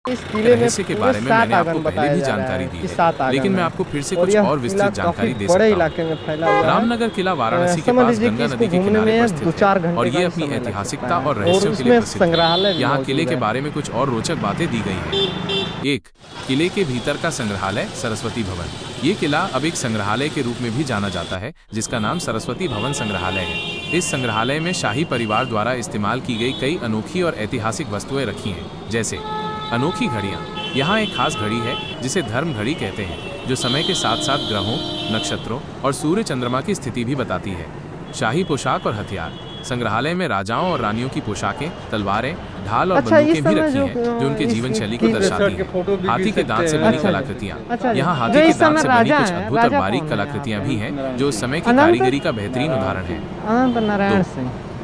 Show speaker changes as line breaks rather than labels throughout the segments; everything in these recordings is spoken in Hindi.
इस किले में
रहस्य के बारे में मैंने आपको पहले भी जानकारी दी है, लेकिन मैं आपको फिर से कुछ और विस्तृत जानकारी दे सकता हूँ। रामनगर किला वाराणसी के पास गंगा नदी के किनारे पर स्थित है और ये अपनी ऐतिहासिकता और रहस्यों के लिए प्रसिद्ध है। यहाँ किले के बारे में कुछ और रोचक बातें दी गई हैं। 1. किले के भीतर का संग्रहालय सरस्वती भवन। ये किला अब एक संग्रहालय के रूप में भी जाना जाता है, जिसका नाम सरस्वती भवन संग्रहालय है। इस संग्रहालय में शाही परिवार द्वारा इस्तेमाल की गई कई अनोखी और ऐतिहासिक वस्तुएं रखी हैं, जैसे अनोखी घड़ियाँ। यहाँ एक खास घड़ी है जिसे धर्म घड़ी कहते हैं, जो समय के साथ साथ ग्रहों, नक्षत्रों और सूर्य चंद्रमा की स्थिति भी बताती है। शाही पोशाक और हथियार। संग्रहालय में राजाओं और रानियों की पोशाकें, तलवारें, ढाल और बंदूकें भी रखी हैं, जो उनके जीवन शैली को दर्शाती हैं। हाथी के दांत से बनी कलाकृतियाँ। यहाँ हाथी के दांत से बनी कुछ अद्भुत और बारीक कलाकृतियाँ भी हैं, जो उस समय की कारीगरी का बेहतरीन उदाहरण है।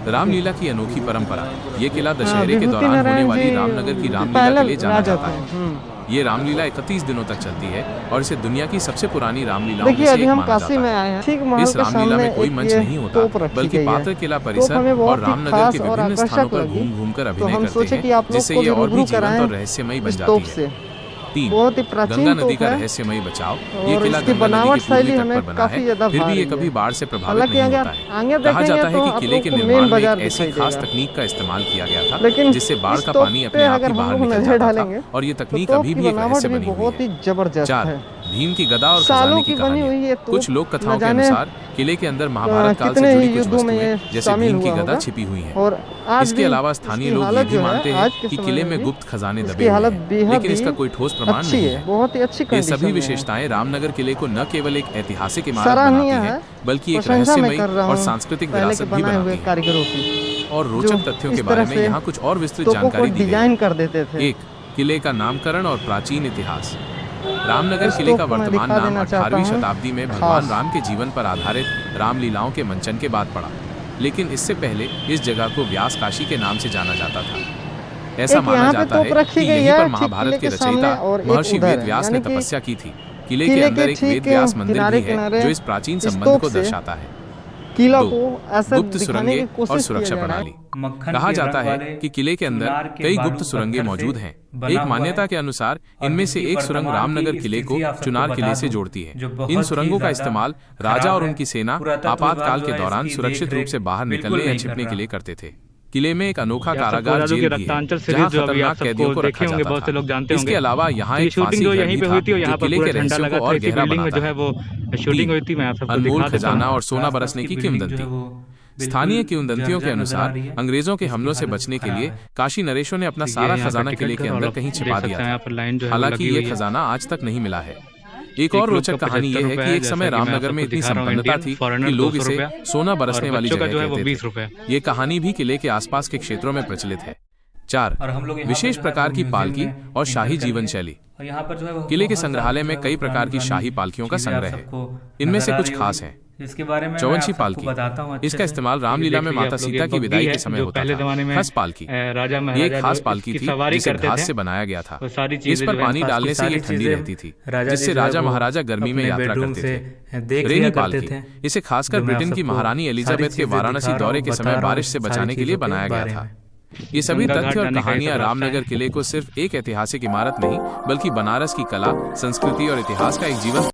रामलीला की अनोखी परंपरा। ये किला दशहरे के दौरान होने वाली रामनगर की रामलीला के लिए जाना जाता है। ये रामलीला 31 दिनों तक चलती है और इसे दुनिया की सबसे पुरानी रामलीलाओं में से एक माना जाता है। इस रामलीला में कोई मंच नहीं होता, बल्कि पात्र किला परिसर और रामनगर के विभिन्न स्थानों पर घूम कर अभिनय करते हैं, जिससे ये और भी जीवंत और रहस्यमय बन जाती है। 3. गंगा नदी का रहस्यमय बचाव। ये किला गंगा नदी के पूर्वी तट पर बना है, फिर भी ये कभी बाढ़ से प्रभावित नहीं होता है। कहा जाता है कि किले के निर्माण में एक ऐसी खास तकनीक का इस्तेमाल किया गया था, जिससे बाढ़ का पानी अपने आप ही बाहर निकल जाता था, और ये तकनीक अभी भी एक रहस्य बनी हुई है। 4. भीम की गदा और खजाने की कहानी। कुछ लोक कथाओं के अनुसार किले के अंदर महाभारत काल से जुड़ी कुछ वस्तुएं, जैसे भीम की गदा, छिपी हुई हैं। इसके अलावा स्थानीय लोग ये भी मानते हैं कि किले में गुप्त खजाने दबे हुए हैं, लेकिन इसका कोई ठोस प्रमाण नहीं है। ये सभी विशेषताएं रामनगर किले को न केवल एक ऐतिहासिक इमारत बनाती हैं, बल्कि एक रहस्यमय और सांस्कृतिक विरासत भी बनाती हैं। और रोचक तथ्यों के बारे में यहाँ कुछ और विस्तृत जानकारी दी गई है। 1. किले का नामकरण और प्राचीन इतिहास। रामनगर किले का वर्तमान नाम 18वीं शताब्दी में भगवान राम के जीवन पर आधारित रामलीलाओं के मंचन के बाद पड़ा, लेकिन इससे पहले इस जगह को व्यास काशी के नाम से जाना जाता था। ऐसा माना जाता है कि यहीं पर महाभारत के रचयिता महर्षि वेद व्यास ने तपस्या की थी। किले के अंदर एक वेद व्यास मंदिर भी है, जो इस प्राचीन संबंध को दर्शाता है। 2. गुप्त सुरंगें और सुरक्षा प्रणाली। कहा जाता है कि किले के अंदर कई गुप्त सुरंगें मौजूद हैं। एक मान्यता के अनुसार इनमें से एक सुरंग रामनगर किले को चुनार किले से जोड़ती है। इन सुरंगों का इस्तेमाल राजा और उनकी सेना आपातकाल के दौरान सुरक्षित रूप से बाहर निकलने या छिपने के लिए करते थे। किले में एक अनोखा कारागार जेल भी है, जहाँ खतरनाक कैदियों को रखा जाता था। इसके अलावा यहाँ एक फांसी घर भी था, जो किले के रहस्यों को और गहरा बनाता है। अनमोल खजाना और सोना बरसने की किंवदंती। स्थानीय किंवदंतियों के अनुसार अंग्रेजों के हमलों से बचने के लिए काशी नरेशों ने अपना सारा खजाना किले के अंदर कहीं छिपा दिया था। हालांकि ये खजाना आज तक नहीं मिला है। एक और रोचक कहानी यह है कि एक समय रामनगर में इतनी संपन्नता थी कि लोग इसे सोना बरसने वाली जगह कहते थे। ये कहानी भी किले के आसपास के क्षेत्रों में प्रचलित है। 4. विशेष प्रकार की पालकी और शाही जीवन शैली। किले के संग्रहालय में कई प्रकार की शाही पालकियों का संग्रह है। इनमें से कुछ खास हैं। चौवंशी पालकी। इसका इस्तेमाल रामलीला में माता सीता की विदाई के समय होता था। खस पालकी। ये एक खास पालकी थी जिसे घास से बनाया गया था। इस पर पानी डालने से ये ठंडी रहती थी, जिससे राजा महाराजा गर्मी में यात्रा करते थे। रेनी पालकी। इसे खासकर ब्रिटेन की महारानी एलिजाबेथ के वाराणसी दौरे के समय बारिश से बचाने के लिए बनाया गया था। ये सभी तथ्य और कहानियां रामनगर किले को सिर्फ एक ऐतिहासिक इमारत नहीं, बल्कि बनारस की कला, संस्कृति और इतिहास का एक जीवन